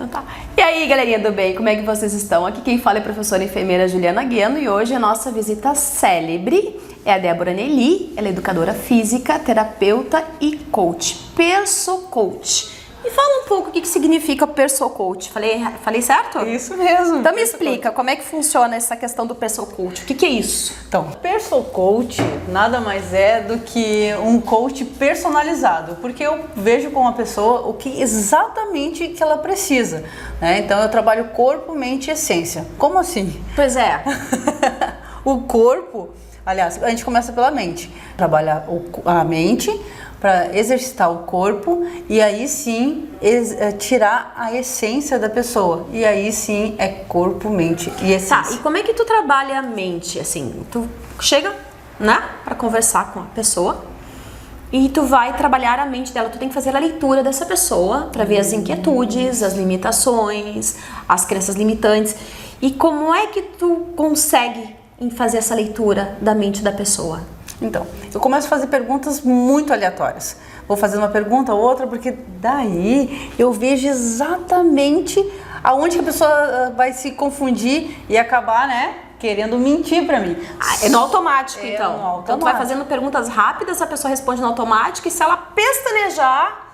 Então tá. E aí, galerinha do bem, como é que vocês estão? Aqui quem fala é a professora enfermeira Juliana Guiano e hoje a nossa visita célebre é a Débora Nelly. Ela é educadora física, terapeuta e coach, perso-coach. Me fala um pouco o que significa perso-coach. Falei certo? Isso mesmo. Então me explica como é que funciona essa questão do perso-coach. O que é isso? Então, perso-coach nada mais é do que um coach personalizado, porque eu vejo com a pessoa o que exatamente que ela precisa, né? Então eu trabalho corpo, mente e essência. Como assim? Pois é. O corpo, aliás, a gente começa pela mente. Trabalhar a mente para exercitar o corpo e aí sim tirar a essência da pessoa. E aí sim é corpo, mente e essência. Tá, e como é que tu trabalha a mente? Assim, tu chega, né, para conversar com a pessoa e tu vai trabalhar a mente dela. Tu tem que fazer a leitura dessa pessoa para ver as inquietudes, as limitações, as crenças limitantes. E como é que tu consegue fazer essa leitura da mente da pessoa? Então, eu começo a fazer perguntas muito aleatórias. Vou fazer uma pergunta ou outra, porque daí eu vejo exatamente aonde que a pessoa vai se confundir e acabar, né, querendo mentir pra mim. É no automático, então. No automático. Então tu vai fazendo perguntas rápidas, a pessoa responde no automático e se ela pestanejar,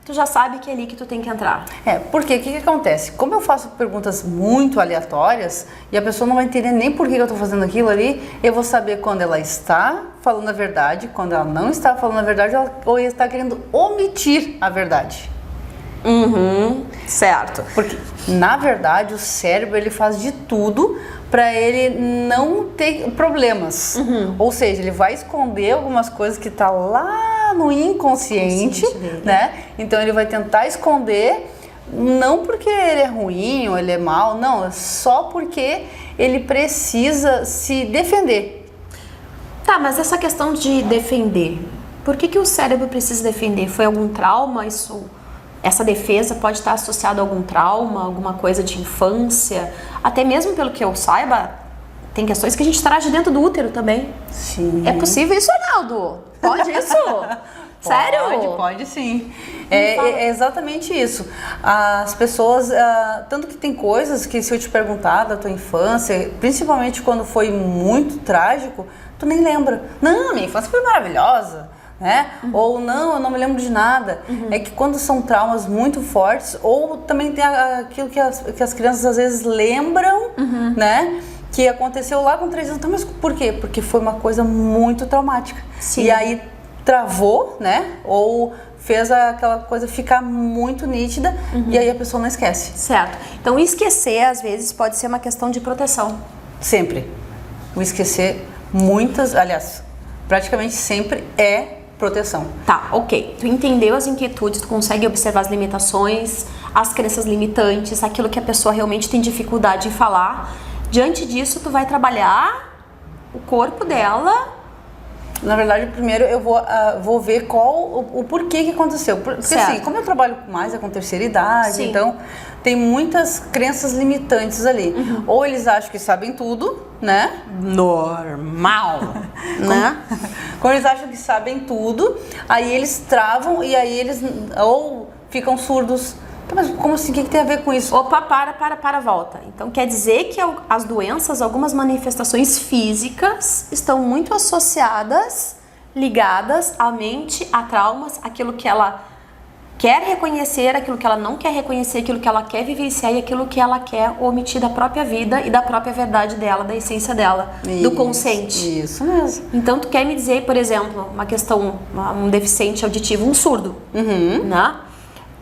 tu já sabe que é ali que tu tem que entrar. Porque o que acontece? Como eu faço perguntas muito aleatórias e a pessoa não vai entender nem por que eu tô fazendo aquilo ali, eu vou saber quando ela está falando a verdade, quando ela não está falando a verdade, ou ela está querendo omitir a verdade. Certo. Porque, na verdade, o cérebro ele faz de tudo para ele não ter problemas. Ou seja, ele vai esconder algumas coisas que tá lá no inconsciente, né? Então ele vai tentar esconder, não porque ele é ruim ou ele é mau, não, é só porque ele precisa se defender. Tá, mas essa questão de defender, por que o cérebro precisa defender? Foi algum trauma? Essa defesa pode estar associada a algum trauma, alguma coisa de infância? Até mesmo pelo que eu saiba, tem questões que a gente traz de dentro do útero também. Sim. É possível isso, Arnaldo? Pode isso? Sério? Pode sim. É exatamente isso. As pessoas, tanto que tem coisas que se eu te perguntar da tua infância, principalmente quando foi muito trágico, tu nem lembra. Não, minha infância foi maravilhosa, né? Ou não, eu não me lembro de nada. É que quando são traumas muito fortes, ou também tem aquilo que as crianças às vezes lembram, né? Que aconteceu lá com 3 anos. Então, mas por quê? Porque foi uma coisa muito traumática. Sim. E aí travou, né? Ou fez aquela coisa ficar muito nítida e aí a pessoa não esquece. Certo. Então, esquecer, às vezes, pode ser uma questão de proteção. Sempre. O esquecer, aliás, praticamente sempre é proteção. Tá, ok. Tu entendeu as inquietudes, tu consegue observar as limitações, as crenças limitantes, aquilo que a pessoa realmente tem dificuldade em falar. Diante disso, tu vai trabalhar o corpo dela. Na verdade, primeiro eu vou ver o porquê que aconteceu. Porque certo. assim, como eu trabalho mais com terceira idade, Sim. então tem muitas crenças limitantes ali. Ou eles acham que sabem tudo, né? Normal, né? Quando eles acham que sabem tudo, aí eles travam e aí eles ou ficam surdos. Mas como assim? O que tem a ver com isso? Opa, volta. Então quer dizer que as doenças, algumas manifestações físicas estão muito associadas, ligadas à mente, a traumas, aquilo que ela quer reconhecer, aquilo que ela não quer reconhecer, aquilo que ela quer vivenciar e aquilo que ela quer omitir da própria vida e da própria verdade dela, da essência dela, do consciente. Isso mesmo. Então tu quer me dizer, por exemplo, uma questão, um deficiente auditivo, um surdo, né?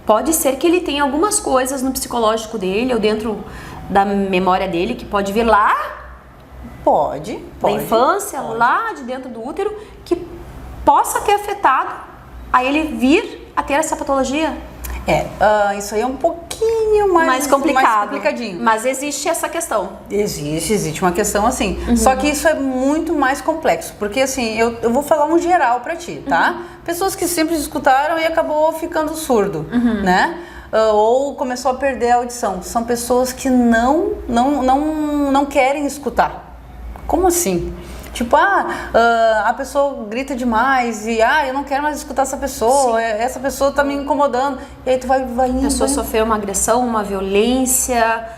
Pode ser que ele tenha algumas coisas no psicológico dele ou dentro da memória dele que pode vir lá Pode. da infância, lá de dentro do útero, que possa ter afetado a ele vir a ter essa patologia. Isso aí é um pouquinho mais complicado. mais complicadinho. Mas existe essa questão. Existe uma questão assim. Só que isso é muito mais complexo, porque assim, eu vou falar um geral pra ti, tá? Pessoas que sempre escutaram e acabou ficando surdo, né? Ou começou a perder a audição. São pessoas que não querem escutar. Como assim? Tipo, a pessoa grita demais e eu não quero mais escutar essa pessoa, essa pessoa tá me incomodando. E aí tu vai indo. A pessoa sofreu uma agressão, uma violência,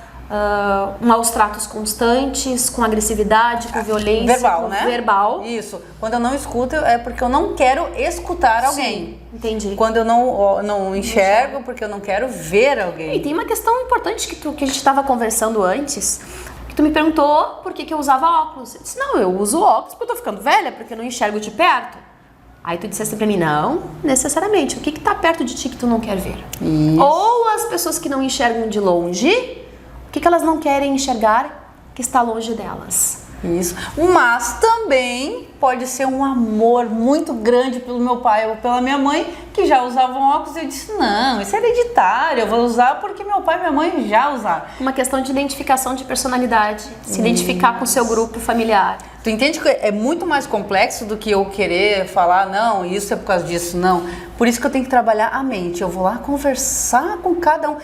maus tratos constantes, com agressividade, com violência. Verbal, né? Verbal. Isso. Quando eu não escuto, é porque eu não quero escutar alguém. Sim, entendi. Quando eu não enxergo, porque eu não quero ver alguém. E tem uma questão importante que a gente estava conversando antes, que tu me perguntou por que eu usava óculos. Eu disse, não, eu uso óculos porque eu tô ficando velha, porque eu não enxergo de perto. Aí tu disseste pra mim, não necessariamente. O que tá perto de ti que tu não quer ver? Isso. Ou as pessoas que não enxergam de longe, o que elas não querem enxergar que está longe delas? Isso. Mas também pode ser um amor muito grande pelo meu pai ou pela minha mãe, que já usavam óculos, e eu disse, não, isso é hereditário, eu vou usar porque meu pai e minha mãe já usaram. Uma questão de identificação de personalidade, se identificar com o seu grupo familiar. Tu entende que é muito mais complexo do que eu querer falar, não, isso é por causa disso, não. Por isso que eu tenho que trabalhar a mente. Eu vou lá conversar com cada um.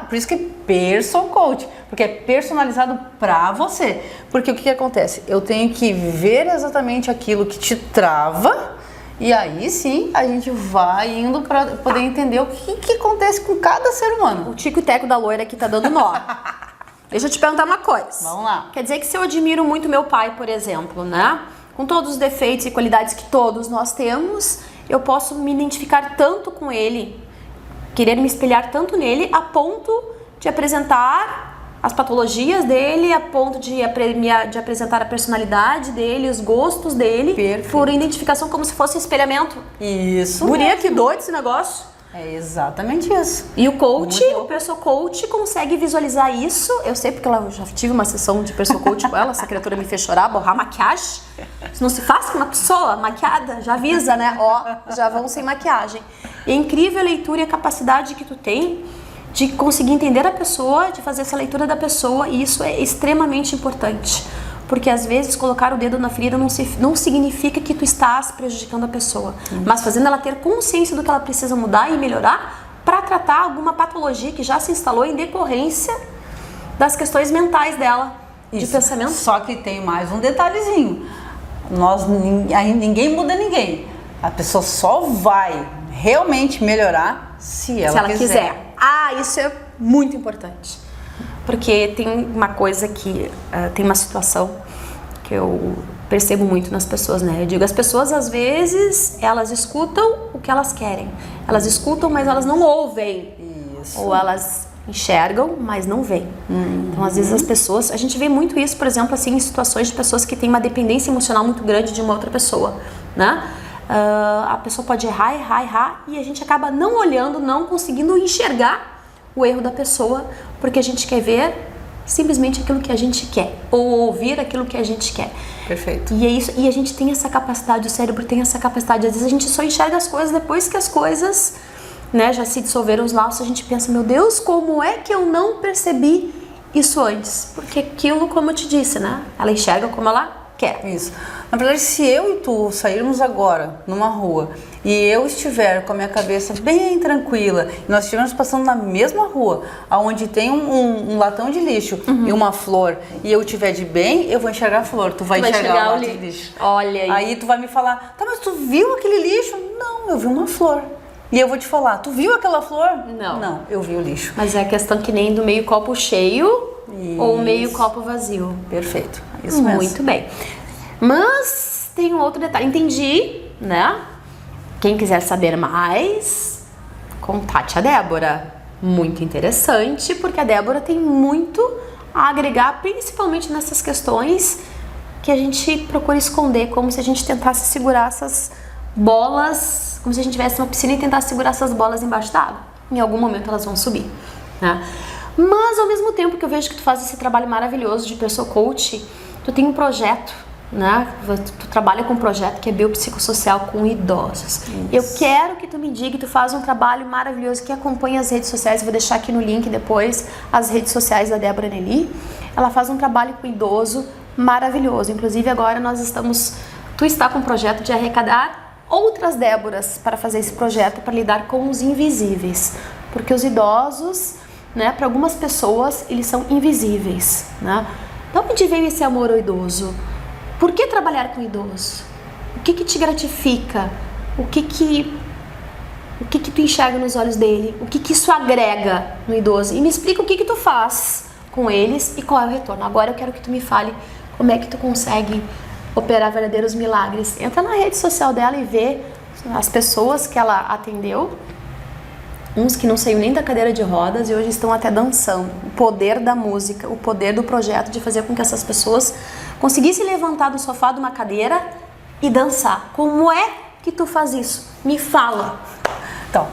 Por isso que é Person Coach, porque é personalizado pra você. Porque o que acontece? Eu tenho que ver exatamente aquilo que te trava, e aí sim a gente vai indo pra poder entender o que acontece com cada ser humano. O tico e teco da loira aqui tá dando nó. Deixa eu te perguntar uma coisa. Vamos lá. Quer dizer que se eu admiro muito meu pai, por exemplo, né? Com todos os defeitos e qualidades que todos nós temos, eu posso me identificar tanto com ele, querer me espelhar tanto nele, a ponto de apresentar as patologias dele, a ponto de apresentar a personalidade dele, os gostos dele, Perfeito. Por identificação, como se fosse um espelhamento. Isso. Guria, que doido esse negócio. É exatamente isso. E o coach, Muito. o Person Coach, consegue visualizar isso. Eu sei porque eu já tive uma sessão de Person Coach com ela, essa criatura me fez chorar, borrar maquiagem. Isso não se faz com uma pessoa maquiada, já avisa, né? Ó, já vão sem maquiagem. E é incrível a leitura e a capacidade que tu tem de conseguir entender a pessoa, de fazer essa leitura da pessoa, e isso é extremamente importante. Porque às vezes colocar o dedo na ferida não significa que tu estás prejudicando a pessoa, mas fazendo ela ter consciência do que ela precisa mudar e melhorar para tratar alguma patologia que já se instalou em decorrência das questões mentais dela, de pensamento. Só que tem mais um detalhezinho. Ninguém muda ninguém. A pessoa só vai realmente melhorar se ela quiser. Isso é muito importante. Porque tem uma coisa que, tem uma situação que eu percebo muito nas pessoas, né? Eu digo, as pessoas às vezes, elas escutam o que elas querem. Elas escutam, mas elas não ouvem. Isso. Ou elas enxergam, mas não veem. Então, às vezes as pessoas, a gente vê muito isso, por exemplo, assim, em situações de pessoas que têm uma dependência emocional muito grande de uma outra pessoa, né? A pessoa pode errar, e a gente acaba não olhando, não conseguindo enxergar o erro da pessoa, porque a gente quer ver simplesmente aquilo que a gente quer, ou ouvir aquilo que a gente quer. Perfeito. E é isso, e a gente tem essa capacidade, o cérebro tem essa capacidade. Às vezes a gente só enxerga as coisas depois que as coisas, né, já se dissolveram os laços, a gente pensa, meu Deus, como é que eu não percebi isso antes? Porque aquilo, como eu te disse, né, ela enxerga como ela quer. Isso. Na verdade, se eu e tu sairmos agora numa rua e eu estiver com a minha cabeça bem tranquila e nós estivermos passando na mesma rua, onde tem um latão de lixo e uma flor, e eu estiver de bem, eu vou enxergar a flor, tu vai enxergar o latão de lixo. Olha aí. Aí tu vai me falar, tá, mas tu viu aquele lixo? Não, eu vi uma flor. E eu vou te falar, tu viu aquela flor? Não. Não, eu vi o lixo. Mas é a questão que nem do meio copo cheio ou meio copo vazio. Perfeito, isso mesmo. Muito bem. Mas tem um outro detalhe, entendi, né? Quem quiser saber mais, contate a Débora. Muito interessante, porque a Débora tem muito a agregar, principalmente nessas questões que a gente procura esconder, como se a gente tentasse segurar essas bolas, como se a gente tivesse uma piscina e tentasse segurar essas bolas embaixo da água. Em algum momento elas vão subir, né? Mas ao mesmo tempo que eu vejo que tu faz esse trabalho maravilhoso de Person Coach, tu tem um projeto, né? Tu trabalha com um projeto que é biopsicossocial com idosos. Isso. Eu quero que tu me diga que tu faz um trabalho maravilhoso, que acompanha as redes sociais. Vou deixar aqui no link depois as redes sociais da Débora Nelly. Ela faz um trabalho com idoso maravilhoso. Inclusive agora tu está com um projeto de arrecadar outras Déboras para fazer esse projeto, para lidar com os invisíveis. Porque os idosos, né, para algumas pessoas, eles são invisíveis, né? De onde veio esse amor ao idoso? Por que trabalhar com idoso? O que te gratifica? O que tu enxerga nos olhos dele? O que isso agrega no idoso? E me explica o que tu faz com eles e qual é o retorno. Agora eu quero que tu me fale como é que tu consegue operar verdadeiros milagres. Entra na rede social dela e vê as pessoas que ela atendeu, uns que não saíram nem da cadeira de rodas e hoje estão até dançando. O poder da música, o poder do projeto de fazer com que essas pessoas conseguissem levantar do sofá de uma cadeira e dançar. Como é que tu faz isso? Me fala. Então,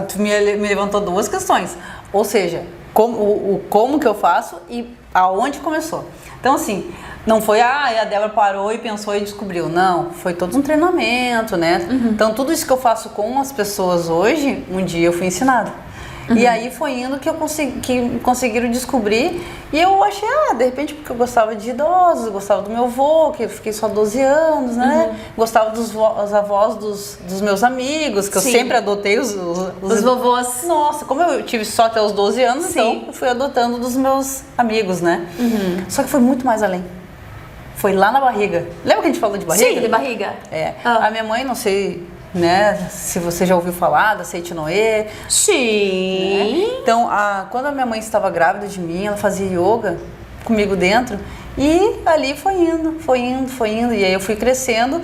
tu me levantou duas questões. Ou seja, como que eu faço e aonde começou. Então, assim, não foi, a Débora parou e pensou e descobriu. Não, foi todo um treinamento, né? Então, tudo isso que eu faço com as pessoas hoje, um dia eu fui ensinada. E aí foi indo que conseguiram descobrir. E eu achei, de repente, porque eu gostava de idosos, gostava do meu avô, que eu fiquei só 12 anos, né? Gostava dos avós dos meus amigos, que eu sempre adotei os vovôs. Nossa, como eu tive só até os 12 anos, então eu fui adotando dos meus amigos, né? Só que foi muito mais além. Foi lá na barriga. Lembra que a gente falou de barriga? Sim, de barriga. A minha mãe, não sei, né, se você já ouviu falar da Seiti Noe. Sim. Né? Então, quando a minha mãe estava grávida de mim, ela fazia yoga comigo dentro e ali foi indo. E aí eu fui crescendo,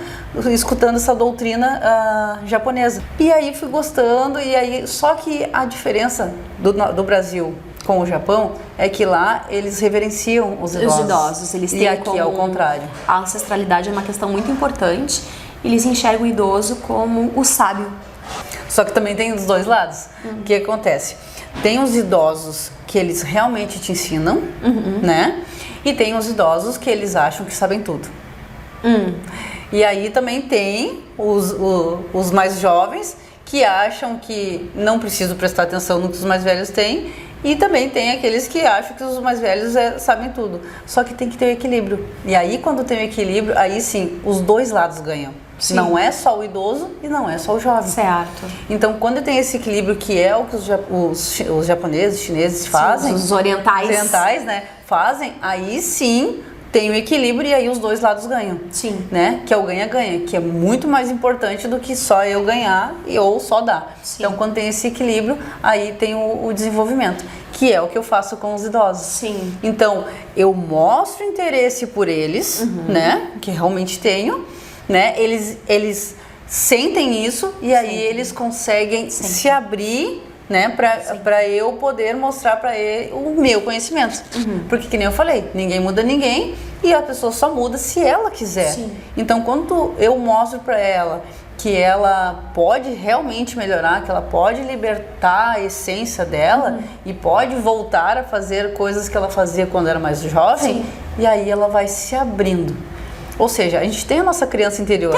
escutando essa doutrina japonesa. E aí fui gostando, só que a diferença do Brasil com o Japão é que lá eles reverenciam os idosos. Os idosos, eles têm e aqui é o contrário. A ancestralidade é uma questão muito importante. Eles enxergam o idoso como o sábio. Só que também tem os dois lados. O que acontece? Tem os idosos que eles realmente te ensinam, né? E tem os idosos que eles acham que sabem tudo. E aí também tem os mais jovens que acham que não precisam prestar atenção no que os mais velhos têm. E também tem aqueles que acham que os mais velhos sabem tudo. Só que tem que ter o equilíbrio. E aí, quando tem o equilíbrio, aí sim, os dois lados ganham. Sim. Não é só o idoso e não é só o jovem. Certo. Então, quando tem esse equilíbrio, que é o que os japoneses, os chineses fazem... Os orientais. Os orientais, né? Fazem, aí sim... tem o equilíbrio e aí os dois lados ganham. Sim. Né? Que é o ganha-ganha, que é muito mais importante do que só eu ganhar ou só dar. Sim. Então, quando tem esse equilíbrio, aí tem o desenvolvimento, que é o que eu faço com os idosos. Sim. Então, eu mostro interesse por eles, né? Que realmente tenho, né? Eles sentem isso e aí eles conseguem se abrir, né, para eu poder mostrar para ele o meu conhecimento. Porque, que nem eu falei, ninguém muda ninguém e a pessoa só muda se ela quiser. Sim. Então, quando eu mostro para ela que ela pode realmente melhorar, que ela pode libertar a essência dela e pode voltar a fazer coisas que ela fazia quando era mais jovem, e aí ela vai se abrindo. Ou seja, a gente tem a nossa criança interior.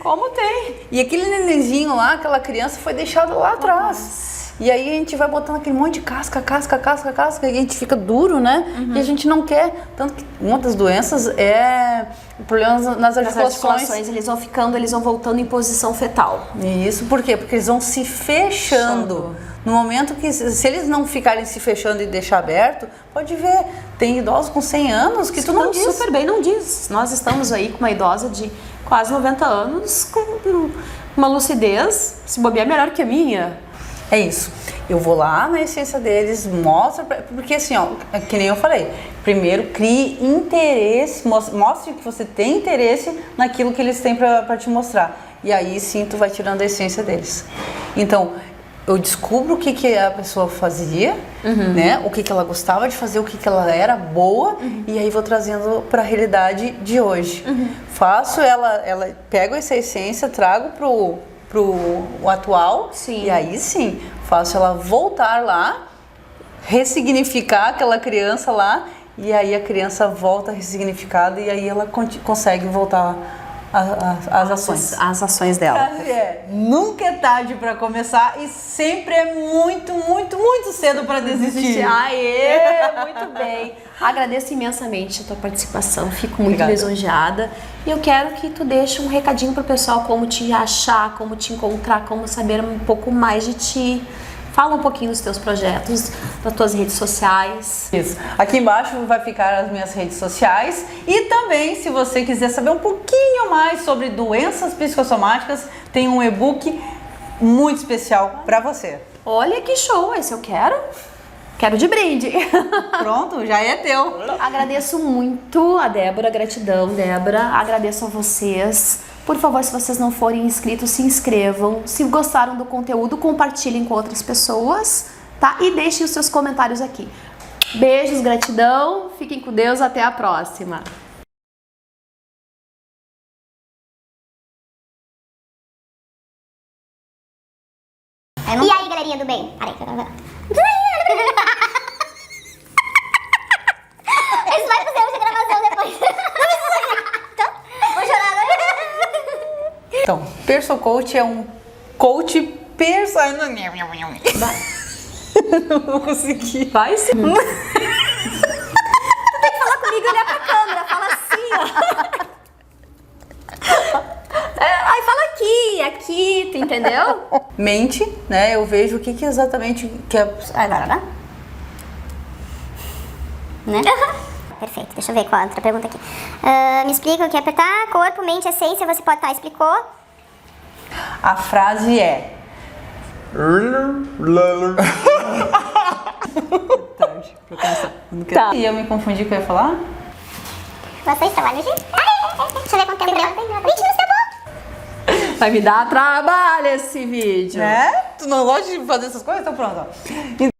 Como tem? E aquele nenenzinho lá, aquela criança foi deixada lá atrás. E aí a gente vai botando aquele monte de casca, e a gente fica duro, né? E a gente não quer. Tanto que uma das doenças é problemas nas articulações. Eles vão voltando em posição fetal. Isso, por quê? Porque eles vão se fechando. No momento que, se eles não ficarem se fechando e deixar aberto, pode ver, tem idosos com 100 anos que tu não diz. Super bem, não diz. Nós estamos aí com uma idosa de quase 90 anos com uma lucidez, se bobear, melhor que a minha. É isso. Eu vou lá na essência deles, mostro, porque assim, ó, que nem eu falei, primeiro crie interesse, mostre que você tem interesse naquilo que eles têm para te mostrar. E aí sim tu vai tirando a essência deles. Então, eu descubro o que a pessoa fazia, né? O que ela gostava de fazer, o que ela era boa, e aí vou trazendo para a realidade de hoje. Faço ela pego essa essência, trago pro atual, e aí sim, faço ela voltar lá, ressignificar aquela criança lá, e aí a criança volta ressignificada e aí ela consegue voltar as ações. As ações dela. Nunca é tarde para começar e sempre é muito, muito, muito cedo para desistir. Aê, muito bem. Agradeço imensamente a tua participação, fico muito lisonjeada. E eu quero que tu deixe um recadinho pro pessoal, como te achar, como te encontrar, como saber um pouco mais de ti. Fala um pouquinho dos teus projetos, das tuas redes sociais. Isso. Aqui embaixo vai ficar as minhas redes sociais e também, se você quiser saber um pouquinho mais sobre doenças psicossomáticas, tem um e-book muito especial para você. Olha que show, esse eu quero. Quero de brinde. Pronto, já é teu. Agradeço muito a Débora, gratidão, Débora. Agradeço a vocês. Por favor, se vocês não forem inscritos, se inscrevam. Se gostaram do conteúdo, compartilhem com outras pessoas, tá? E deixem os seus comentários aqui. Beijos, gratidão. Fiquem com Deus, até a próxima. E aí, galerinha do bem? Parei, Eles vai fazer hoje a gravação depois. Então, vou chorar agora. Então, Perso Coach é um coach personal. Não vou conseguir. Vai sim. Fala comigo e olhar pra câmera, fala assim, ó. Aí fala aqui, tu entendeu? Mente, né? Eu vejo o que exatamente que é. Agora, né? Perfeito, deixa eu ver qual a outra pergunta aqui. Me explica o que é apertar, corpo, mente, essência, você pode estar, explicou? A frase é. Tarde, pra começar. Tá. E eu me confundi o que eu ia falar? Bastante trabalho, gente. Deixa eu ver quanto tempo deu. 20 minutos, tá bom. Vai me dar trabalho esse vídeo. É? Tu não gosta de fazer essas coisas? Então pronto. Ó.